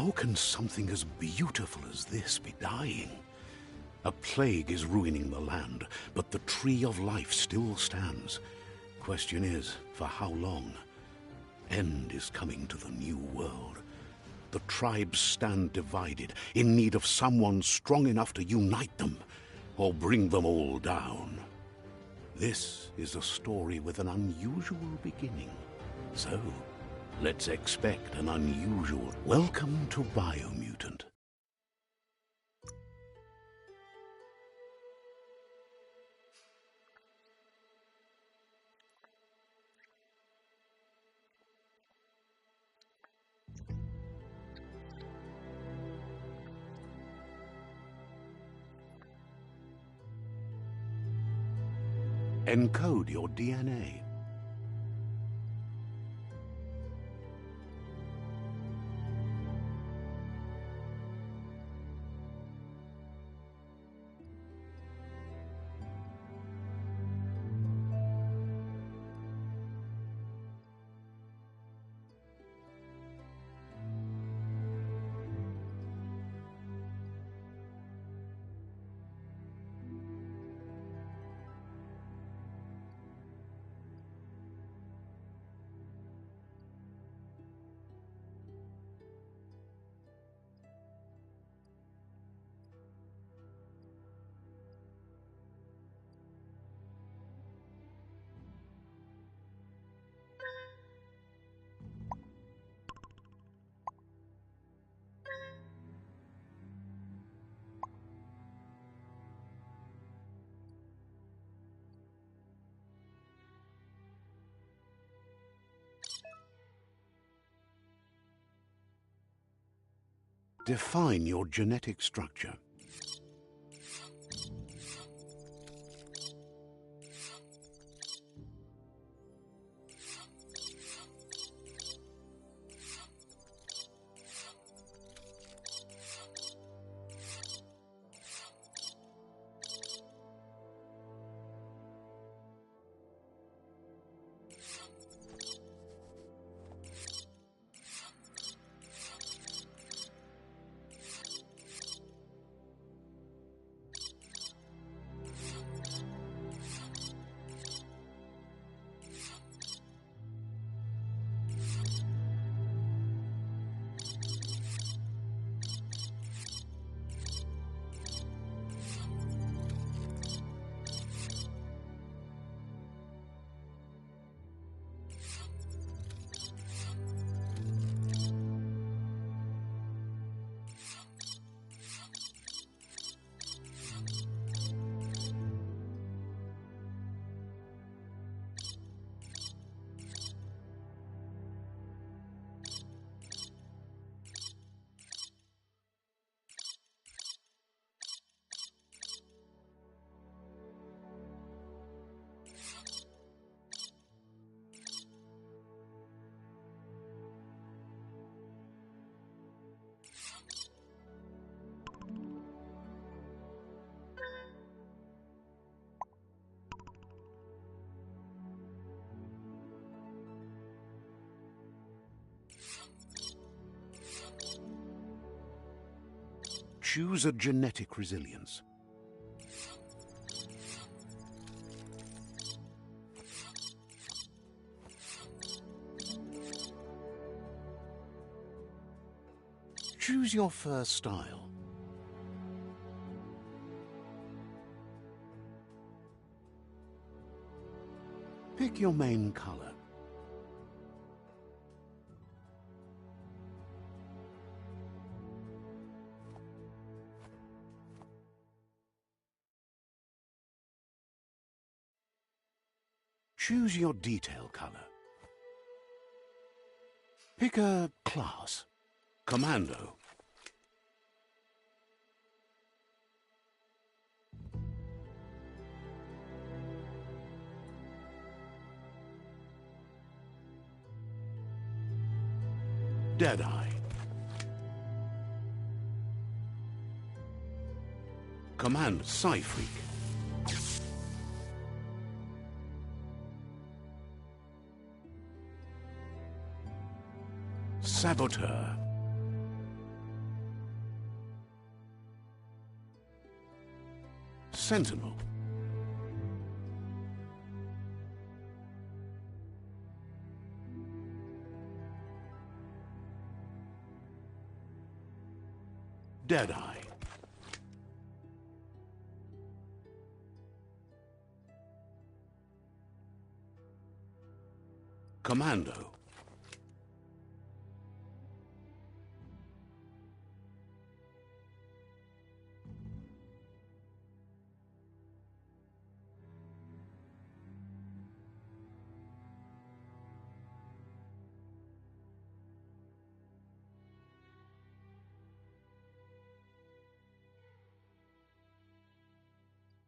How can something as beautiful as this be dying? A plague is ruining the land, but the Tree of Life still stands. Question is, for how long? End is coming to the new world. The tribes stand divided, in need of someone strong enough to unite them, or bring them all down. This is a story with an unusual beginning. So, let's expect an unusual... Welcome to Biomutant. Encode your DNA. Define your genetic structure. Choose a genetic resilience. Choose your first style. Pick your main color. Choose your detail color. Pick a class. Commando. Deadeye. Command Psyfreak. Saboteur. Sentinel. Deadeye. Commando.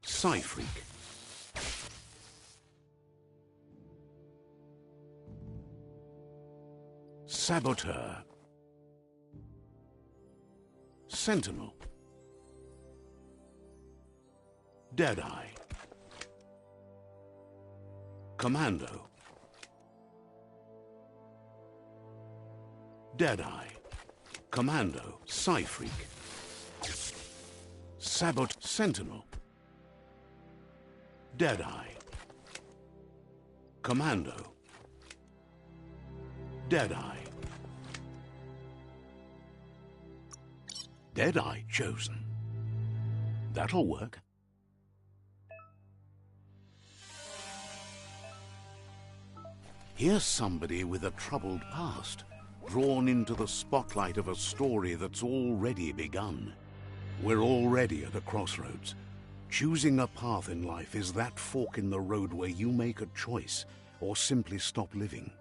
Psyfreak. Saboteur. Sentinel. Deadeye. Commando. Deadeye. Commando. Psyfreak. Sentinel. Deadeye. Commando. Deadeye. Deadeye chosen. That'll work. Here's somebody with a troubled past, drawn into the spotlight of a story that's already begun. We're already at a crossroads. Choosing a path in life is that fork in the road where you make a choice or simply stop living.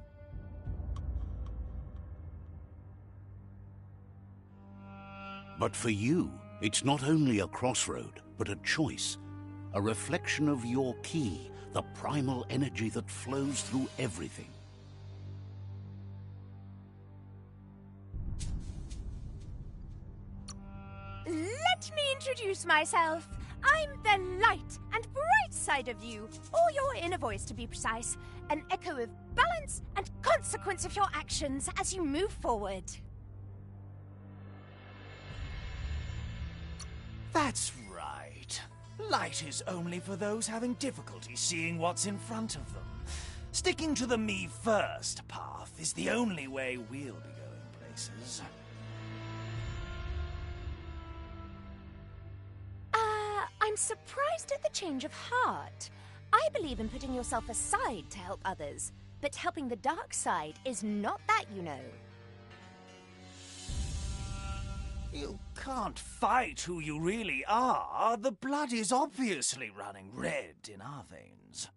But for you, it's not only a crossroad, but a choice. A reflection of your ki, the primal energy that flows through everything. Let me introduce myself. I'm the light and bright side of you, or your inner voice to be precise, an echo of balance and consequence of your actions as you move forward. That's right. Light is only for those having difficulty seeing what's in front of them. Sticking to the me first path is the only way we'll be going places. I'm surprised at the change of heart. I believe in putting yourself aside to help others, but helping the dark side is not that, you know. You can't fight who you really are. The blood is obviously running red in our veins.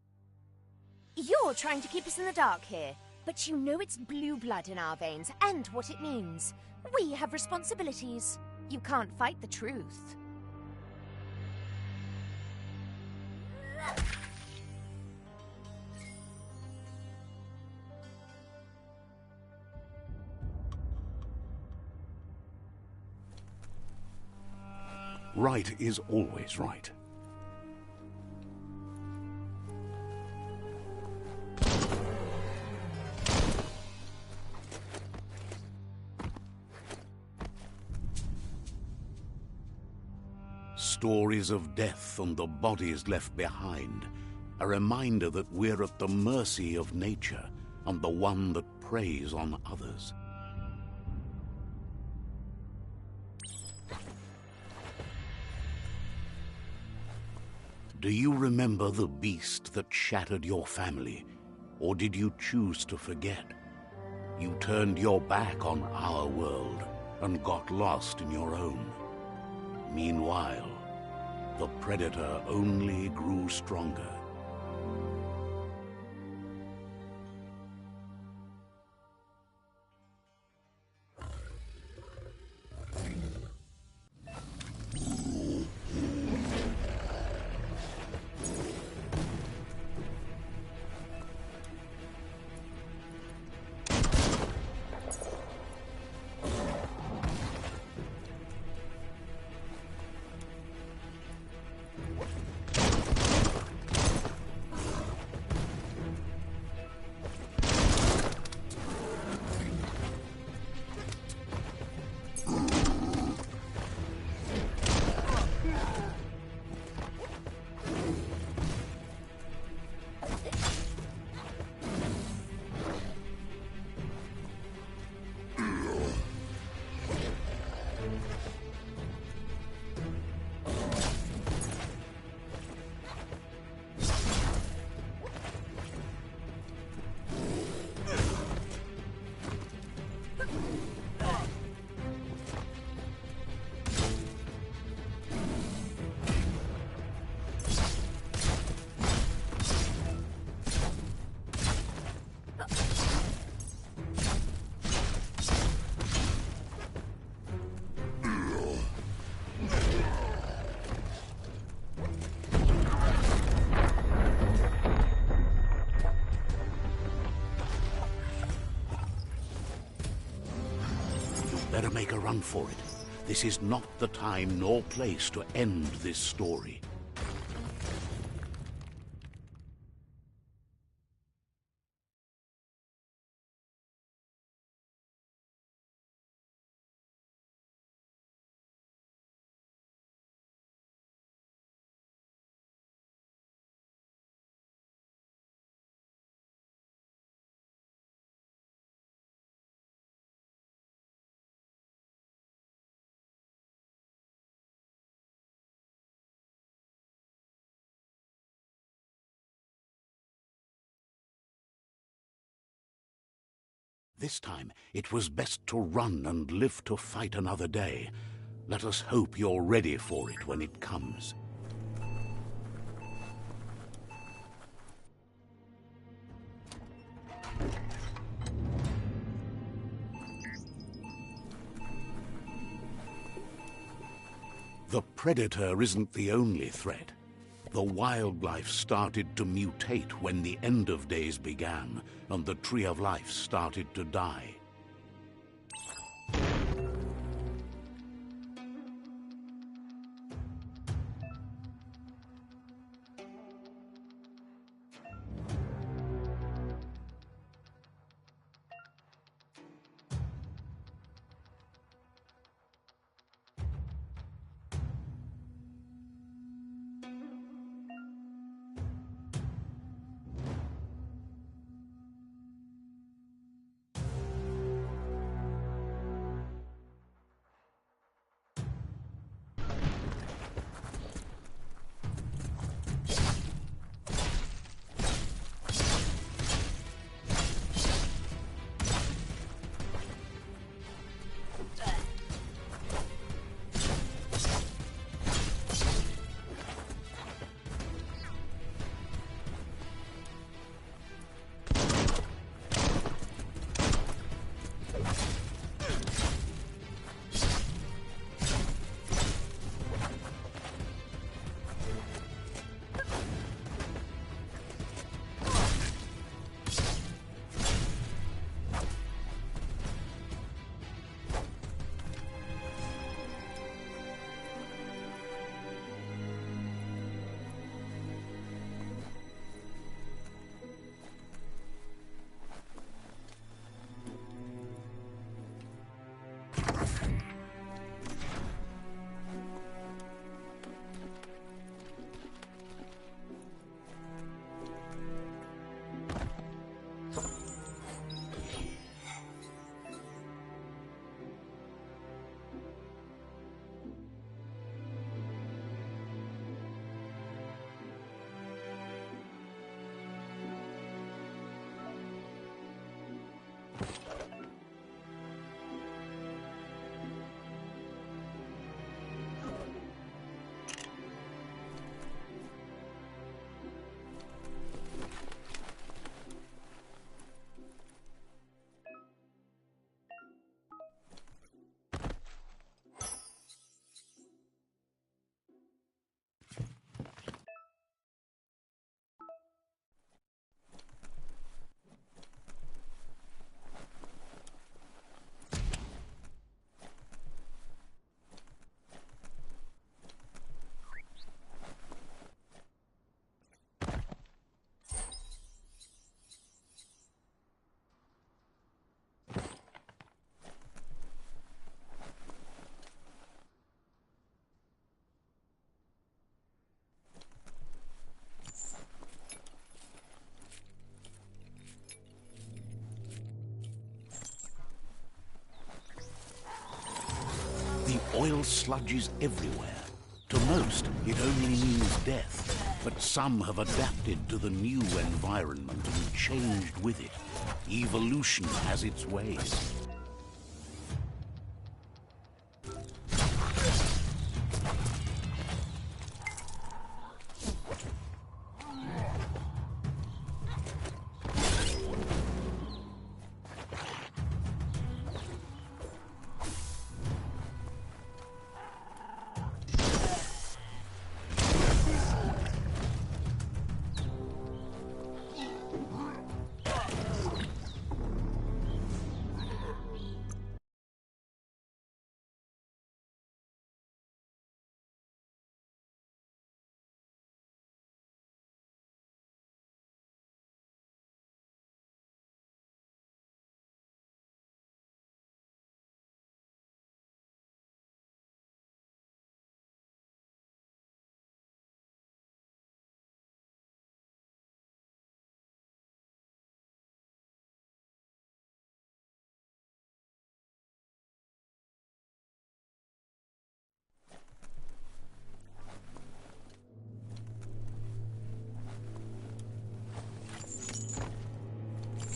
You're trying to keep us in the dark here, but you know it's blue blood in our veins and what it means. We have responsibilities. You can't fight the truth. Right is always right. Stories of death and the bodies left behind. A reminder that we're at the mercy of nature and the one that preys on others. Do you remember the beast that shattered your family, or did you choose to forget? You turned your back on our world and got lost in your own. Meanwhile, the predator only grew stronger. run for it. This is not the time nor place to end this story. This time, it was best to run and live to fight another day. Let us hope you're ready for it when it comes. The Predator isn't the only threat. The wildlife started to mutate when the end of days began, and the Tree of Life started to die. The oil sludges everywhere. To most, it only means death. But some have adapted to the new environment and changed with it. Evolution has its ways.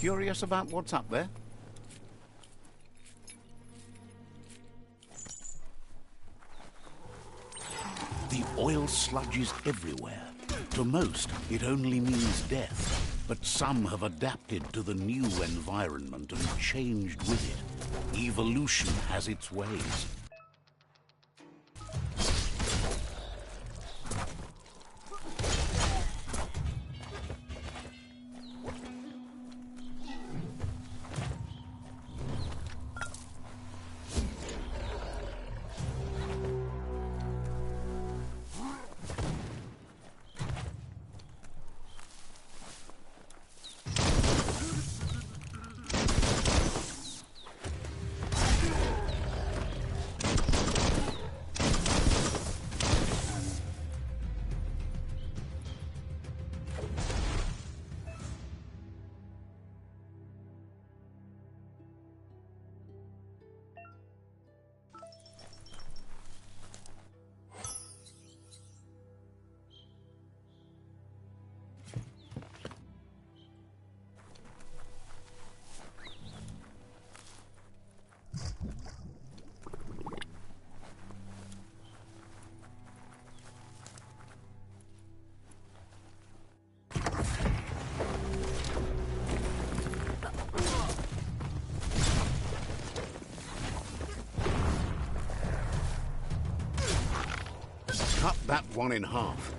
Curious about what's up there? The oil sludge is everywhere. To most, it only means death. But some have adapted to the new environment and changed with it. Evolution has its ways. Cut that one in half.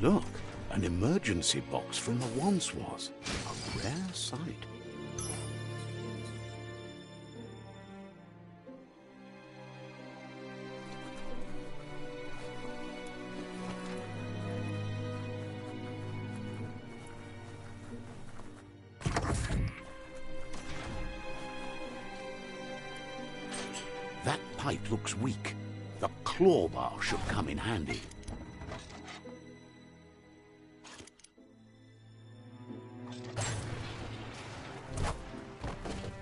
Look, an emergency box from the once was. A rare sight. That pipe looks weak. The claw bar should come in handy.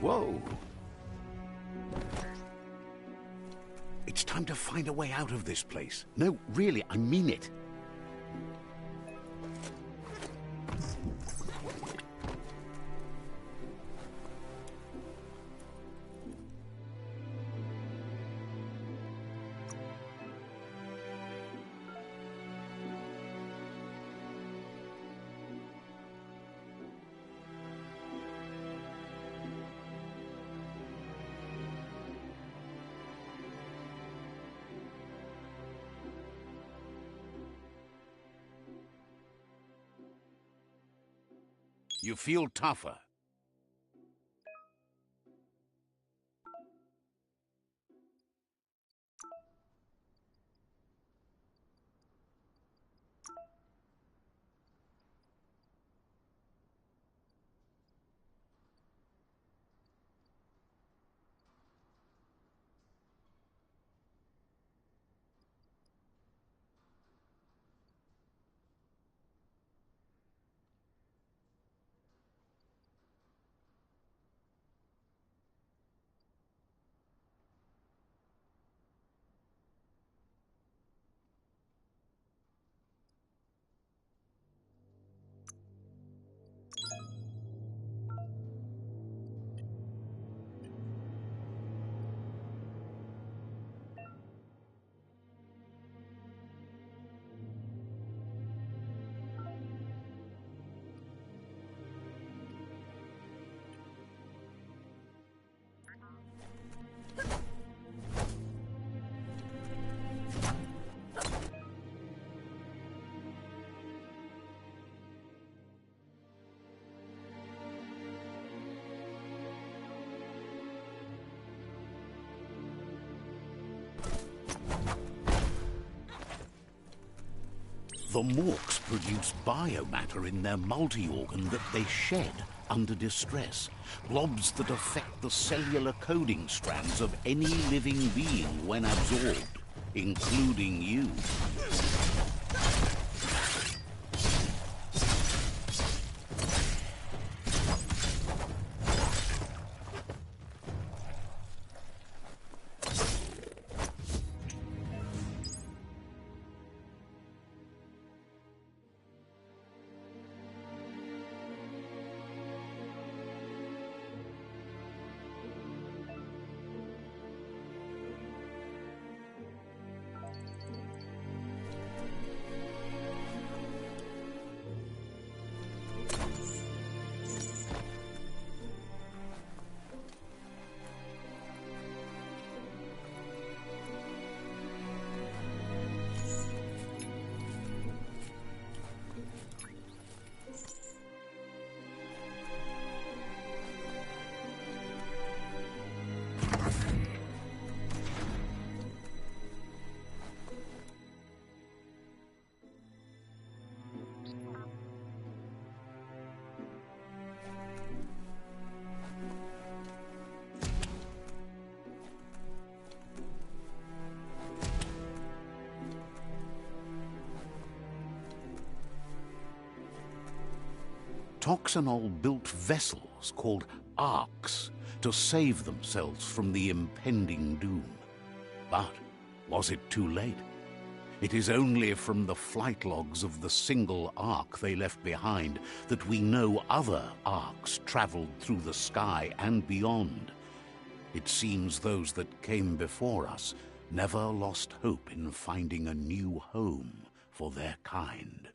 Whoa! It's time to find a way out of this place. No, really, I mean it. You feel tougher. The Morks produce biomatter in their multi-organ that they shed under distress. Blobs that affect the cellular coding strands of any living being when absorbed, including you. Toxanol built vessels called Arks to save themselves from the impending doom. But was it too late? It is only from the flight logs of the single Ark they left behind that we know other Arks traveled through the sky and beyond. It seems those that came before us never lost hope in finding a new home for their kind.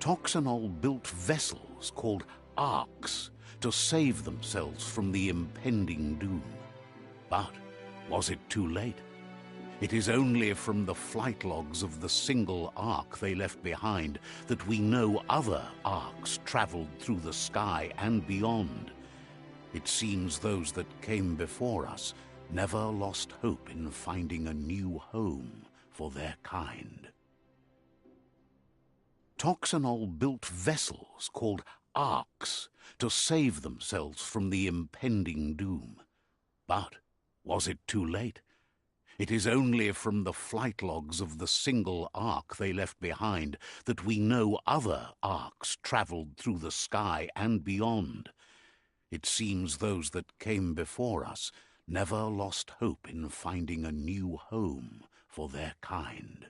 Toxanol built vessels called arks to save themselves from the impending doom. But was it too late? It is only from the flight logs of the single ark they left behind that we know other arks traveled through the sky and beyond. It seems those that came before us never lost hope in finding a new home for their kind. Toxanol built vessels called arks to save themselves from the impending doom. But was it too late? It is only from the flight logs of the single ark they left behind that we know other arks traveled through the sky and beyond. It seems those that came before us never lost hope in finding a new home for their kind.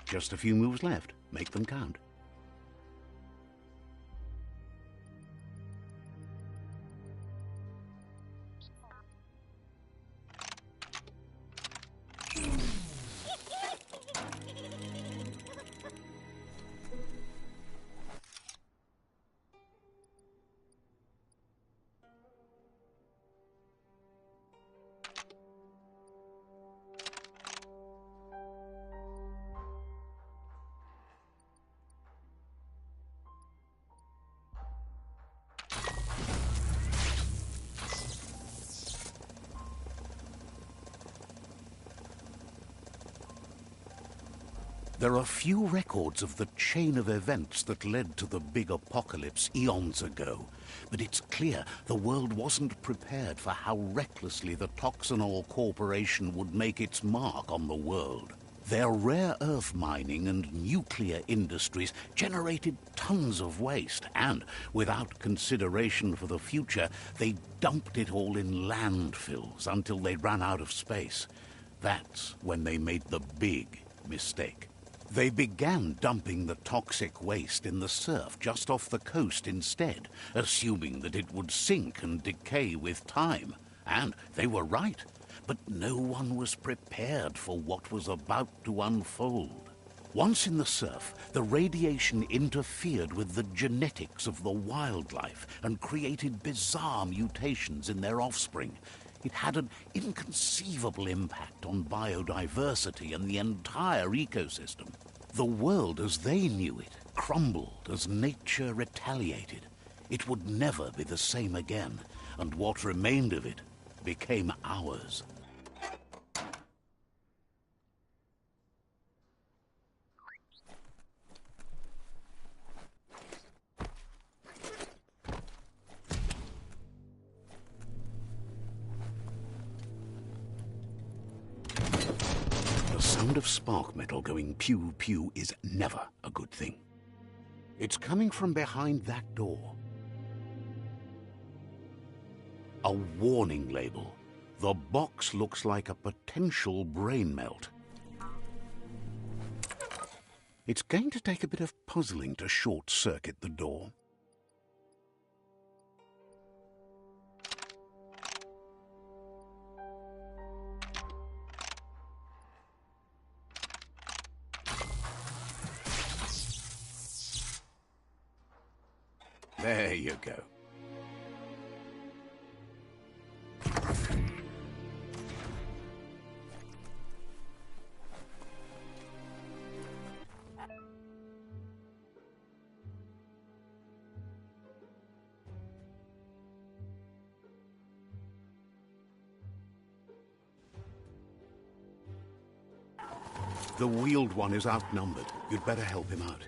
Just a few moves left. Make them count. There are few records of the chain of events that led to the big apocalypse eons ago, but it's clear the world wasn't prepared for how recklessly the Toxanol Corporation would make its mark on the world. Their rare earth mining and nuclear industries generated tons of waste, and, without consideration for the future, they dumped it all in landfills until they ran out of space. That's when they made the big mistake. They began dumping the toxic waste in the surf just off the coast instead, assuming that it would sink and decay with time. And they were right. But no one was prepared for what was about to unfold. Once in the surf, the radiation interfered with the genetics of the wildlife and created bizarre mutations in their offspring. It had an inconceivable impact on biodiversity and the entire ecosystem. The world as they knew it crumbled as nature retaliated. It would never be the same again, and what remained of it became ours. The sound of spark metal going pew-pew is never a good thing. It's coming from behind that door. A warning label. The box looks like a potential brain melt. It's going to take a bit of puzzling to short-circuit the door. There you go. The wheeled one is outnumbered. You'd better help him out.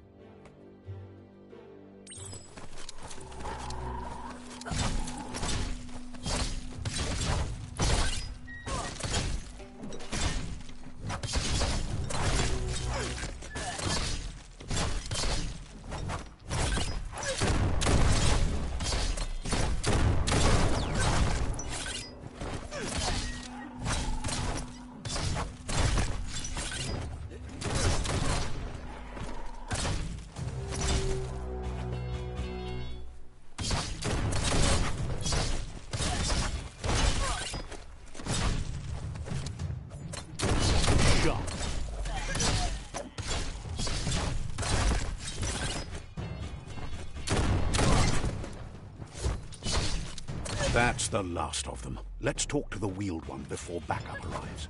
That's the last of them. Let's talk to the wheeled one before backup arrives.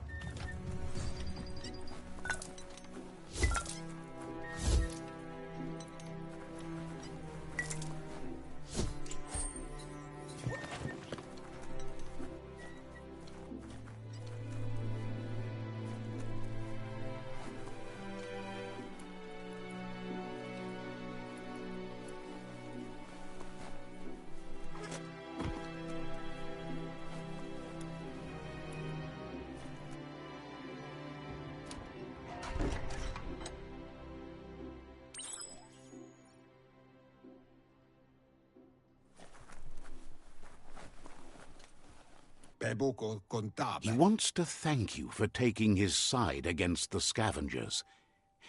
He wants to thank you for taking his side against the scavengers.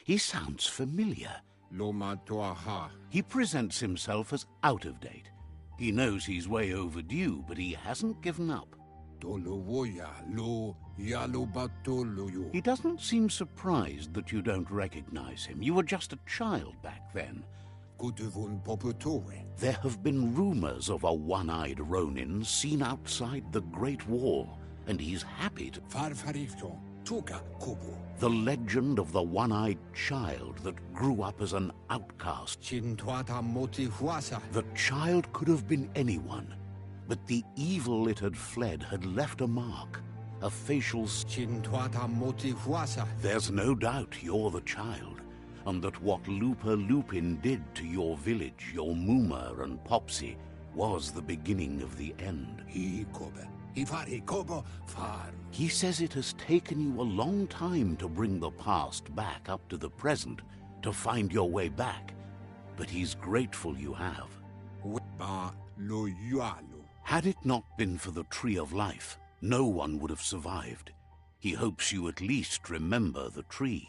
He sounds familiar. Loma Toaha. He presents himself as out of date. He knows he's way overdue, but he hasn't given up. Tolovoya lo yalobatoloyo. He doesn't seem surprised that you don't recognize him. You were just a child back then. Kutuvun popotowe. There have been rumors of a one-eyed Ronin seen outside the Great Wall, and he's happy to... Farfarifto. Tuka kubu. The legend of the one-eyed child that grew up as an outcast. Chintwata moti huasa. The child could have been anyone, but the evil it had fled had left a mark, a facial... Chintwata moti huasa. There's no doubt you're the child, and that what Lupa Lupin did to your village, your Muma and Popsy, was the beginning of the end. He says it has taken you a long time to bring the past back up to the present, to find your way back, but he's grateful you have. Had it not been for the Tree of Life, no one would have survived. He hopes you at least remember the tree.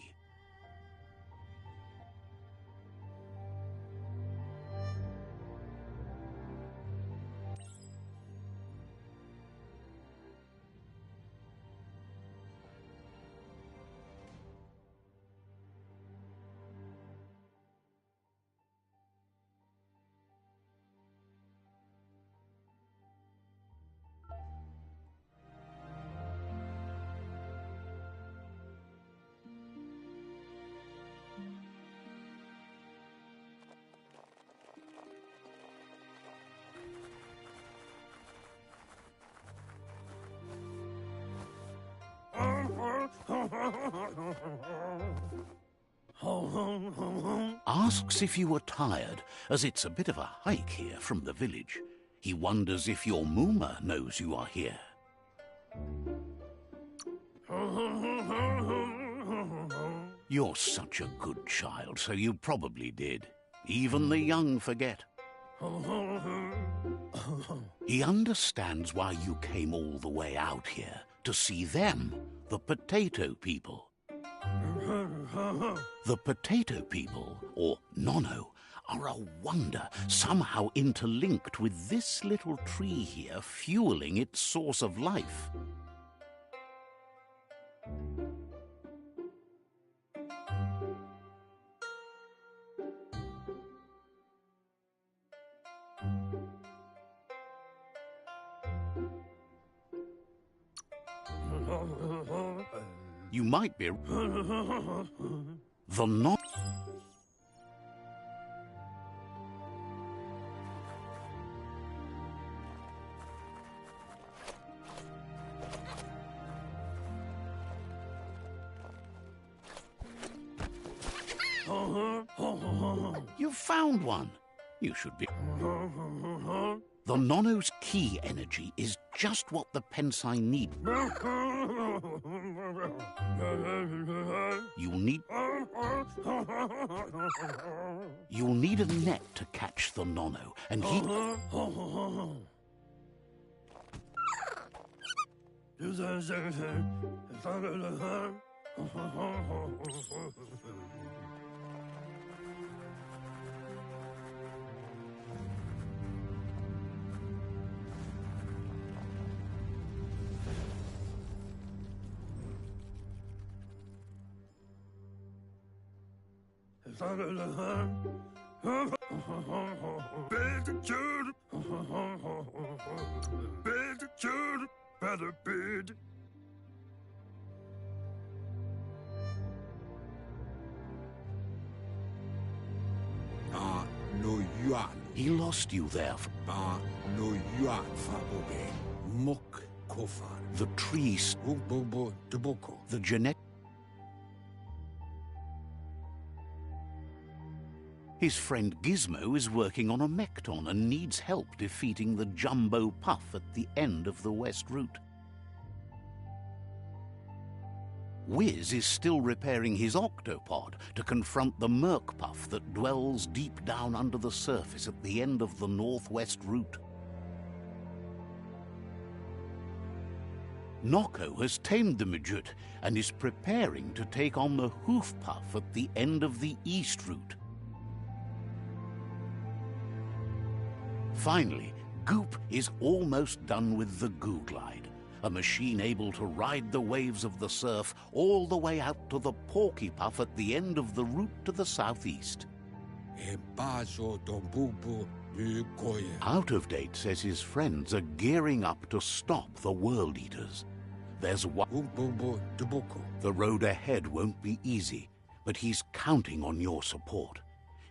Asks if you are tired, as it's a bit of a hike here from the village. He wonders if your Muma knows you are here. You're such a good child, so you probably did. Even the young forget. He understands why you came all the way out here, to see them, the Potato People. The Potato People, or Nono, are a wonder, somehow interlinked with this little tree here, fueling its source of life. You might be... The not... You found one. You should be... The Nono's key energy is just what the Pensai need. You'll need a net to catch the Nono, and he... He lost you there. The trees. The genetic. His friend Gizmo is working on a Mekton and needs help defeating the Jumbo Puff at the end of the West Route. Wiz is still repairing his Octopod to confront the Merc Puff that dwells deep down under the surface at the end of the Northwest Route. Noko has tamed the Midget and is preparing to take on the Hoof Puff at the end of the east route. Finally, Goop is almost done with the Goo Glide, a machine able to ride the waves of the surf all the way out to the Porky Puff at the end of the route to the southeast. E baso do bubu du koye. Out of Date says his friends are gearing up to stop the World Eaters. There's one. Bubu dubuku. The road ahead won't be easy, but he's counting on your support.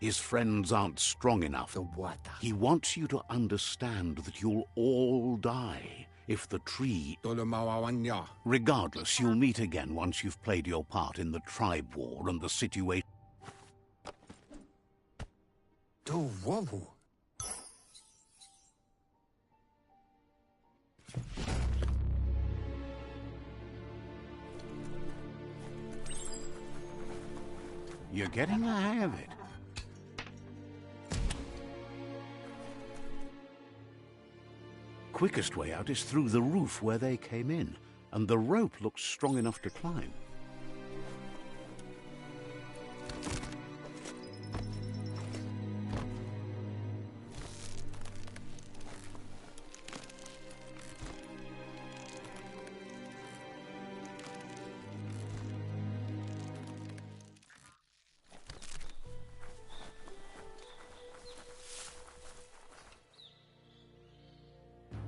His friends aren't strong enough. The water. He wants you to understand that you'll all die if the tree... Tolomawawanya. Regardless, you'll meet again once you've played your part in the tribe war and the situation. Do wawu. You're getting the hang of it. Quickest way out is through the roof where they came in, and the rope looks strong enough to climb.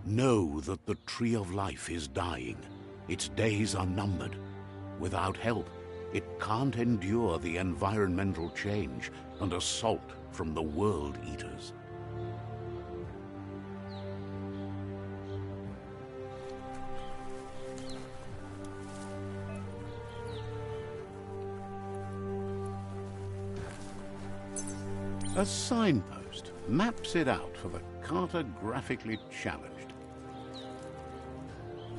Know that the Tree of Life is dying. Its days are numbered. Without help, it can't endure the environmental change and assault from the World Eaters. A signpost maps it out for the cartographically challenged.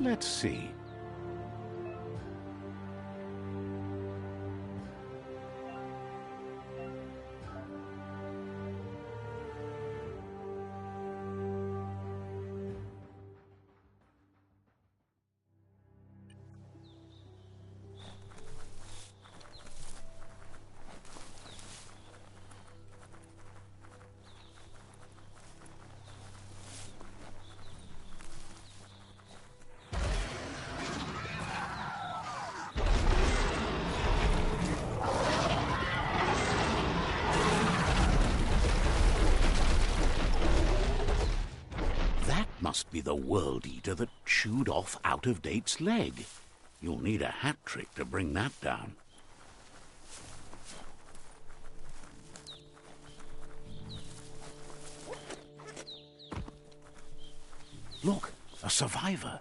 Let's see. Must be the World Eater that chewed off Out of Date's leg. You'll need a hat trick to bring that down. Look, a survivor.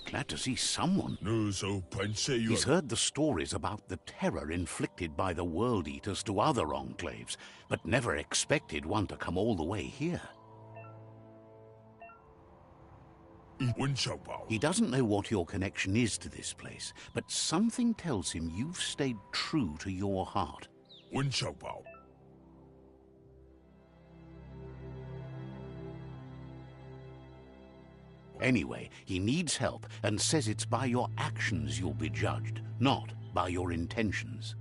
Glad to see someone. He's heard the stories about the terror inflicted by the World Eaters to other enclaves, but never expected one to come all the way here. He doesn't know what your connection is to this place, but something tells him you've stayed true to your heart. Anyway, he needs help and says it's by your actions you'll be judged, not by your intentions.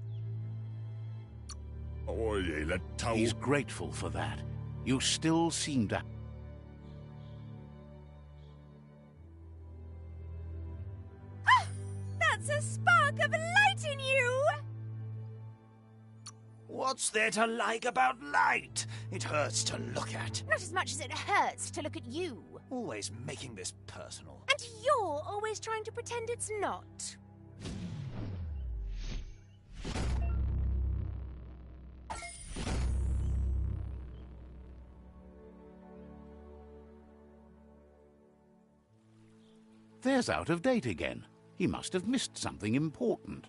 He's grateful for that. You still seem to... That's a spark of light in you! What's there to like about light? It hurts to look at. Not as much as it hurts to look at you. Always making this personal. And you're always trying to pretend it's not. There's Out of Date again. He must have missed something important.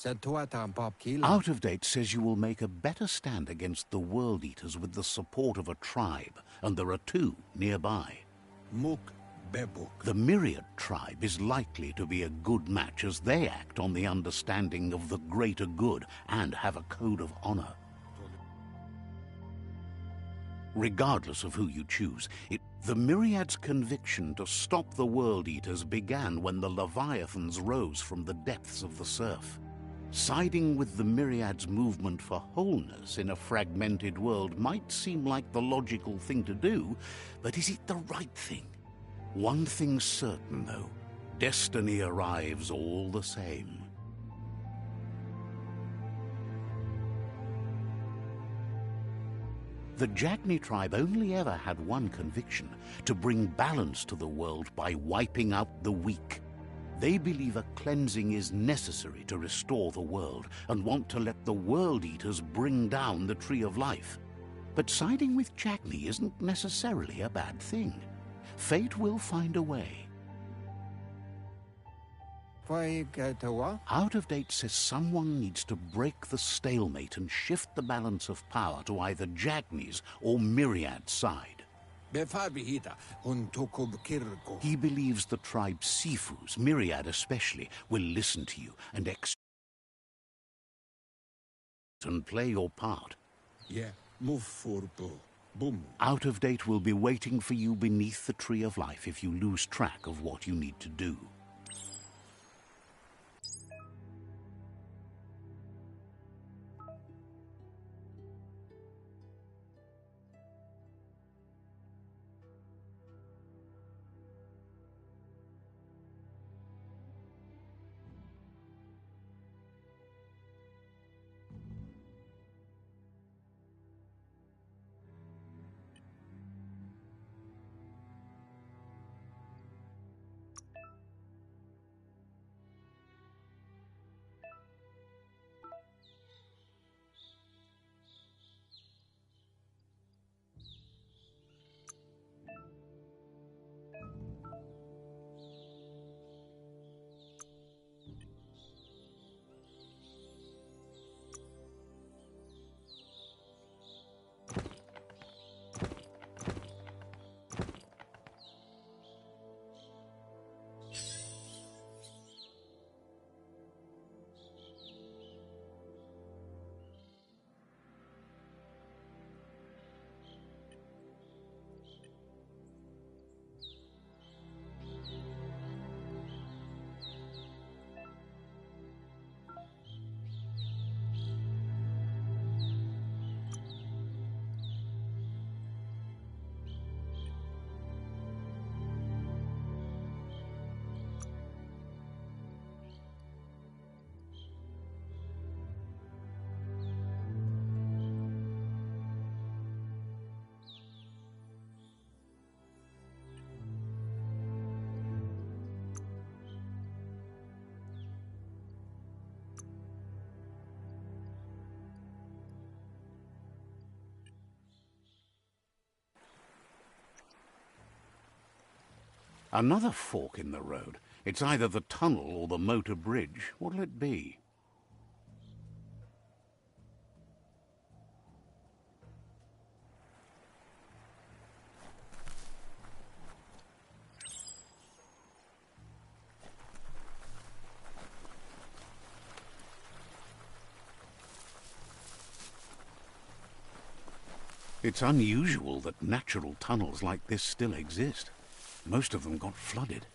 Out of Date says you will make a better stand against the World Eaters with the support of a tribe, and there are two nearby. The Myriad tribe is likely to be a good match as they act on the understanding of the greater good and have a code of honor. Regardless of who you choose, The Myriad's conviction to stop the World Eaters began when the Leviathans rose from the depths of the surf. Siding with the Myriad's movement for wholeness in a fragmented world might seem like the logical thing to do, but is it the right thing? One thing's certain, though. Destiny arrives all the same. The Jagni tribe only ever had one conviction: to bring balance to the world by wiping out the weak. They believe a cleansing is necessary to restore the world, and want to let the World Eaters bring down the Tree of Life. But siding with Jagni isn't necessarily a bad thing. Fate will find a way. Out of Date says someone needs to break the stalemate and shift the balance of power to either Jagni's or Myriad's side. He believes the tribe's Sifus, Myriad especially, will listen to you and play your part. Yeah, move for boom. Out of Date will be waiting for you beneath the Tree of Life if you lose track of what you need to do. Another fork in the road. It's either the tunnel or the motor bridge. What'll it be? It's unusual that natural tunnels like this still exist. Most of them got flooded.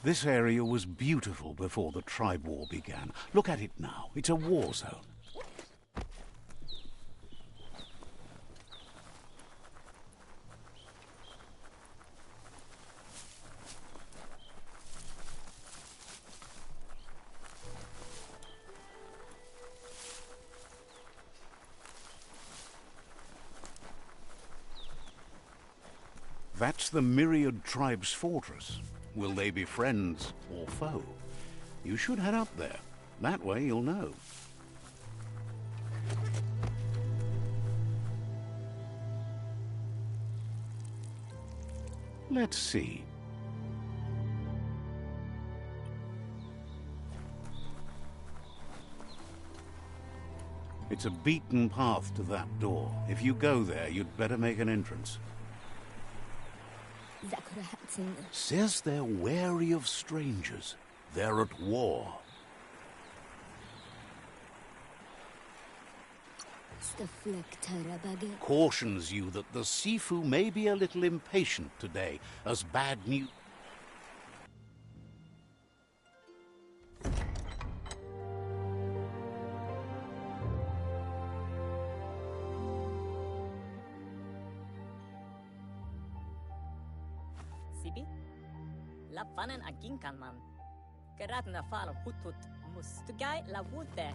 This area was beautiful before the tribe war began. Look at it now. It's a war zone. That's the Myriad Tribe's fortress. Will they be friends or foe? You should head up there. That way you'll know. Let's see. It's a beaten path to that door. If you go there, you'd better make an entrance. Says they're wary of strangers. They're at war. Cautions you that the Sifu may be a little impatient today, as bad news... Sibi? La fanen aginkan man. Geratna fal hutut mustugai la wute.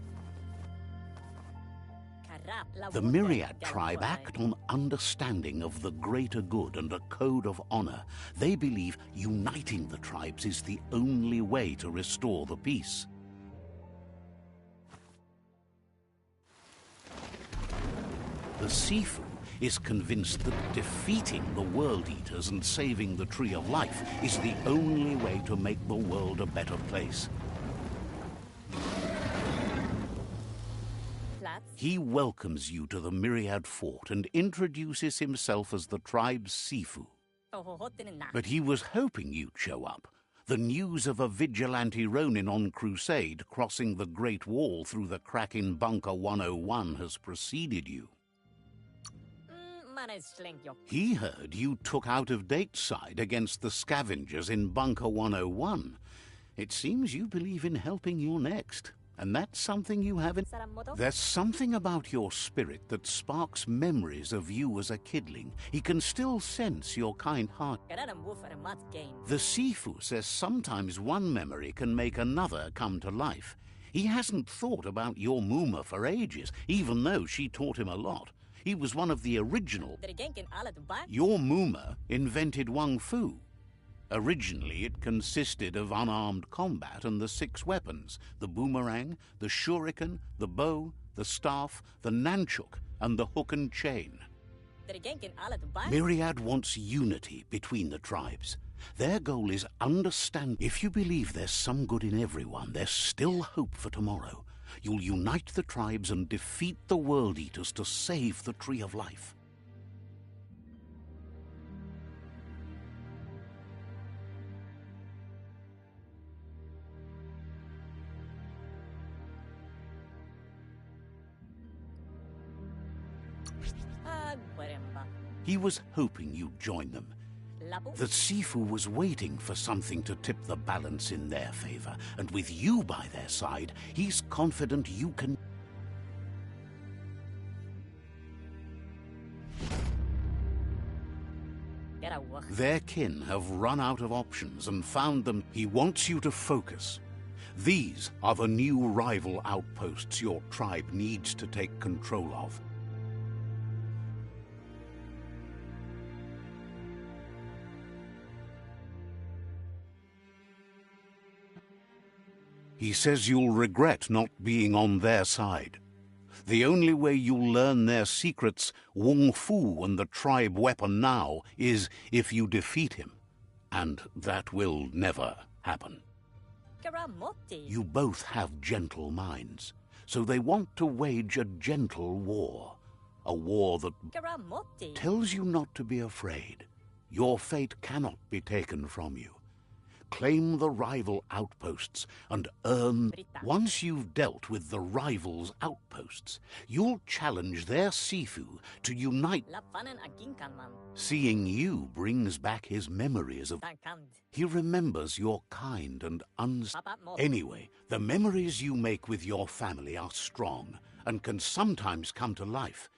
The Myriad tribe act on understanding of the greater good and a code of honor. They believe uniting the tribes is the only way to restore the peace. The Sifu is convinced that defeating the World Eaters and saving the Tree of Life is the only way to make the world a better place. He welcomes you to the Myriad Fort and introduces himself as the tribe's Sifu. But he was hoping you'd show up. The news of a vigilante Ronin on crusade crossing the Great Wall through the crack in Bunker 101 has preceded you. He heard you took out-of-date side against the scavengers in Bunker 101. It seems you believe in helping your next. And that's something you haven't... There's something about your spirit that sparks memories of you as a kidling. He can still sense your kind heart. The Sifu says sometimes one memory can make another come to life. He hasn't thought about your Muma for ages, even though she taught him a lot. He was one of the original... Your Muma invented Wung Fu. Originally, it consisted of unarmed combat and the 6 weapons, the boomerang, the shuriken, the bow, the staff, the nunchuk, and the hook and chain. Myriad wants unity between the tribes. Their goal is understand. If you believe there's some good in everyone, there's still hope for tomorrow. You'll unite the tribes and defeat the World Eaters to save the Tree of Life. He was hoping you'd join them. The Sifu was waiting for something to tip the balance in their favor, and with you by their side, he's confident you can... Their kin have run out of options and found them. He wants you to focus. These are the new rival outposts your tribe needs to take control of. He says you'll regret not being on their side. The only way you'll learn their secrets, Wung Fu and the tribe weapon now, is if you defeat him. And that will never happen. You both have gentle minds, so they want to wage a gentle war. A war that tells you not to be afraid. Your fate cannot be taken from you. Claim the rival outposts and earn... Once you've dealt with the rivals' outposts, you'll challenge their Sifu to unite... Seeing you brings back his memories of... He remembers your kind and Anyway, the memories you make with your family are strong and can sometimes come to life.